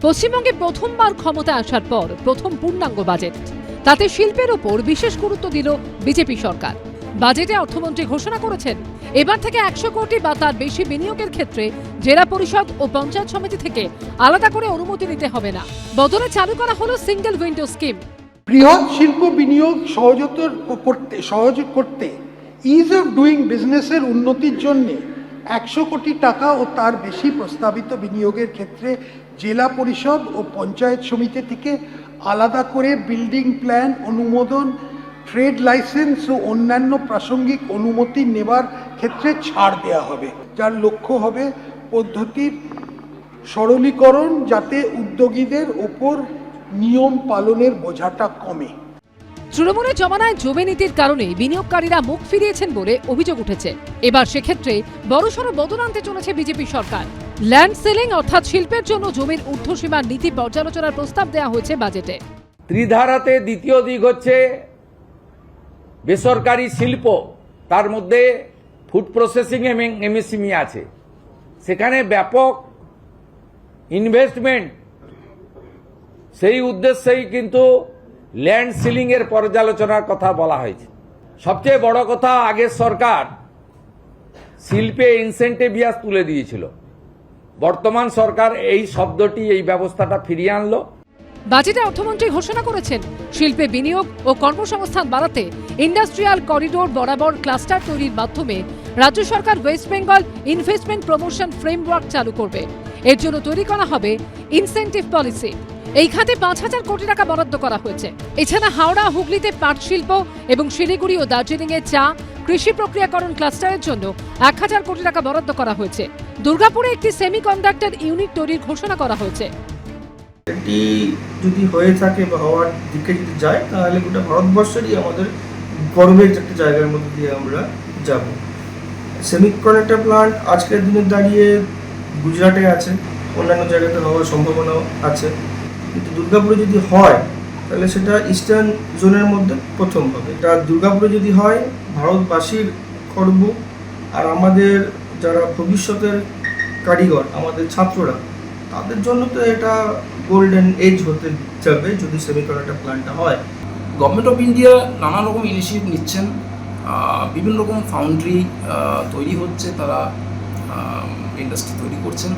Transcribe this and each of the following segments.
পশ্চিমবঙ্গে প্রথমবার ক্ষমতা আসার পর প্রথম পূর্ণাঙ্গ বাজেট, তাতে শিল্পের উপর বিশেষ গুরুত্ব দিল বিজেপি সরকার। বাজেটে অর্থমন্ত্রী ঘোষণা করেছেন এবার থেকে 100 কোটি বা তার বেশি বিনিয়োগের ক্ষেত্রে জেলা পরিষদ ও পঞ্চায়েত সমিতি থেকে আলাদা করে অনুমতি নিতে হবে না। বদলে চালু করা হলো সিঙ্গেল উইন্ডো স্কিম। বৃহৎ শিল্প বিনিয়োগ সহজ করতে ইজ অফ ডুইং বিজনেসের উন্নতির জন্য 100 কোটি টাকা ও তার বেশি প্রস্তাবিত বিনিয়োগের ক্ষেত্রে জেলা পরিষদ ও পঞ্চায়েত সমিতি থেকে আলাদা করে বিল্ডিং প্ল্যান অনুমোদন, ট্রেড লাইসেন্স ও অন্যান্য প্রাসঙ্গিক অনুমতি নেবার ক্ষেত্রে ছাড় দেওয়া হবে, যার লক্ষ্য হবে পদ্ধতির সরলীকরণ, যাতে উদ্যোগীদের ওপর নিয়ম পালনের বোঝাটা কমে। তৃণমূলের জমানায় জমি নীতির কারণে বিনিয়োগকারীরা মুখ ফিরিয়েছেন বলে অভিযোগ উঠেছে। এবার সেক্ষেত্রে বড়সড় বদল আনতে চলেছে বিজেপি সরকার। ল্যান্ড সেলিং অর্থাৎ শিল্পের জন্য জমির ঊর্ধ্বসীমার নীতি পর্যালোচনার প্রস্তাব দেওয়া হয়েছে বাজেটে। ত্রিধারাতে দ্বিতীয় দিক হচ্ছে বেসরকারি শিল্প, তার মধ্যে ফুড প্রসেসিং এবং এমএসএমই আছে। সেখানে ব্যাপক ইনভেস্টমেন্ট, সেই উদ্দেশ্যেই কিন্তু ল্যান্ড সিলিং এর পর্যালোচনার কথা বলা হয়েছে। সবচেয়ে বড় কথা, আগের সরকার শিল্পে ইনসেন্টিভিয়াস তুলে দিয়েছিল, বর্তমান সরকার এই শব্দটি, এই ব্যবস্থাটা ফিরিয়ে আনলো। বাজেটে অর্থমন্ত্রী ঘোষণা করেছেন শিল্পে বিনিয়োগ ও কর্মসংস্থান বাড়াতে ইন্ডাস্ট্রিয়াল করিডোর বরাবর ক্লাস্টার তৈরির মাধ্যমে রাজ্য সরকার West Bengal investment promotion framework চালু করবে। এর জন্য তৈরি করা হবে ইনসেন্টিভ পলিসি। এই খাতে 5,000 কোটি টাকা বরাদ্দ করা হয়েছে। এছাড়া হাওড়া হুগলিতে পাট শিল্প এবং শিলিগুড়ি ও দার্জিলিংয়ে চা কৃষি প্রক্রিয়াকরণ ক্লাস্টারের জন্য 1,000 কোটি টাকা বরাদ্দ করা হয়েছে। দুর্গাপুরে একটি সেমিকন্ডাক্টর ইউনিট তৈরির ঘোষণা করা হয়েছে। এটি যদি হয়ে থাকে বা হওয়ার দিকে যদি যায়, তাহলে গোটা ভারতবর্ষেরই আমাদের গর্বের একটা জায়গার মধ্যে দিয়ে আমরা যাব। সেমিকন্ডাক্টর প্লান্ট আজকের দিনে দাঁড়িয়ে গুজরাটে আছে, অন্যান্য জায়গাতে হওয়ার সম্ভাবনাও আছে, কিন্তু দুর্গাপুরে যদি হয় তাহলে সেটা ইস্টার্ন জোনের মধ্যে প্রথম হবে। এটা দুর্গাপুরে যদি হয় ভারতবাসীর গর্ব, আর আমাদের যারা ভবিষ্যতের কারিগর, আমাদের ছাত্ররা, তাদের জন্য তো এটা গোল্ডেন এজ হতে যাবে যদি সেমিকন্ডাক্টর প্ল্যান্টটা হয়। গভর্নমেন্ট অফ ইন্ডিয়া নানা রকম ইনিশিয়েটিভ নিচ্ছেন, বিভিন্ন রকম ফাউন্ড্রি তৈরি হচ্ছে, তারা ইন্ডাস্ট্রি তৈরি করছেন,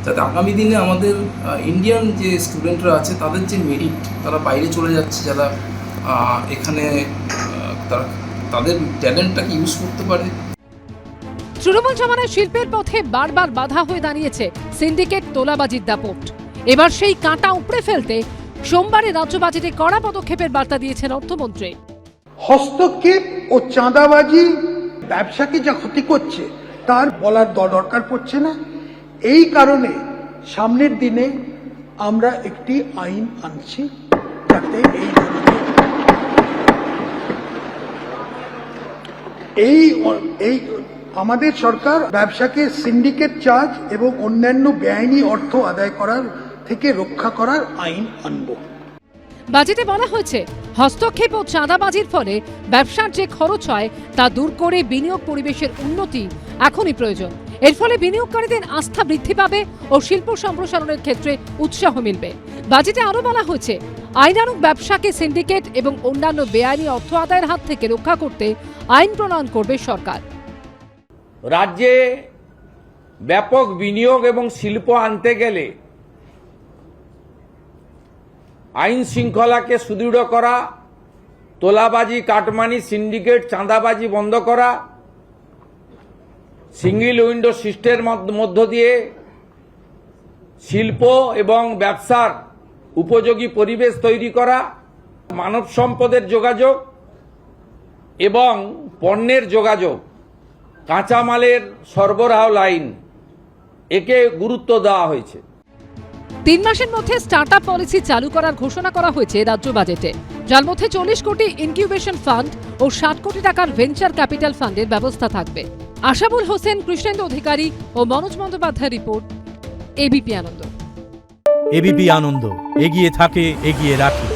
যাতে আগামী দিনে আমাদের ইন্ডিয়ান যে স্টুডেন্টরা আছে তাদের যে মেরিট, তারা বাইরে চলে যাচ্ছে, যারা এখানে তারা তাদের ট্যালেন্টটাকে ইউজ করতে পারে। তৃণমূল জমানায় শিল্পের পথে বারবার বাধা হয়ে দাঁড়িয়েছে সিন্ডিকেট তোলাবাজির দাপট। এবার সেই কাঁটা উপড়ে ফেলতে সোমবারে রাজ্য বাজেটে কড়া পদক্ষেপের বার্তা দিয়েছেন অর্থমন্ত্রী। হস্তক্ষেপ ও চাঁদাবাজি ব্যবসাকে যা ক্ষতি করছে তার বলার দরকার পড়ছে না। এই কারণে সামনের দিনে আমরা একটি আইন আনছি, যাতে এই আমাদের সরকার ব্যবসাকে সিন্ডিকেট চার্জ এবং অন্যান্য বেআইনি অর্থ আদায় করার থেকে রক্ষা করার আইন আনব। বাজেটে বলা হয়েছে হস্তক্ষেপ ও চাঁদাবাজির ফলে ব্যবসার যে খরচ হয় তা দূর করে বিনিয়োগ পরিবেশের উন্নতি এখনই প্রয়োজন। এর ফলে বিনিয়োগকারীদের আস্থা বৃদ্ধি পাবে ও শিল্প সম্প্রসারণের ক্ষেত্রে উৎসাহ মিলবে। বাজেটে আরও বলা হয়েছে আইনানুগ ব্যবসাকে সিন্ডিকেট এবং অন্যান্য বেআইনি অর্থ আদায়ের হাত থেকে রক্ষা করতে আইন প্রণয়ন করবে সরকার। রাজ্যে ব্যাপক বিনিয়োগ এবং শিল্প আনতে গেলে আইন শৃঙ্খলাকে সুদৃঢ় করা, তোলাবাজি, কাটমানি, সিন্ডিকেট, চাঁদাবাজি বন্ধ করা, সিঙ্গেল উইন্ডো সিস্টেমের মধ্য দিয়ে শিল্প এবং ব্যবসার উপযোগী পরিবেশ তৈরি করা, মানব সম্পদের যোগাযোগ এবং পণ্যের যোগাযোগ, কাঁচামালের সরবরাহ লাইন, একে গুরুত্ব দেওয়া হয়েছে। 3 মাসের মধ্যে স্টার্টআপ পলিসি চালু করার ঘোষণা করা হয়েছে রাজ্য বাজেটে, যার মধ্যে 40 কোটি ইনকিউবেশন ফান্ড ও 60 কোটি টাকার ভেঞ্চার ক্যাপিটাল ফান্ডের ব্যবস্থা থাকবে। আশাবুল হোসেন, কৃষ্ণেন্দু অধিকারী ও মনোজ বন্দ্যোপাধ্যায়ের রিপোর্ট, এবিপি আনন্দ। এবিপি আনন্দ, এগিয়ে থাকে, এগিয়ে রাখে।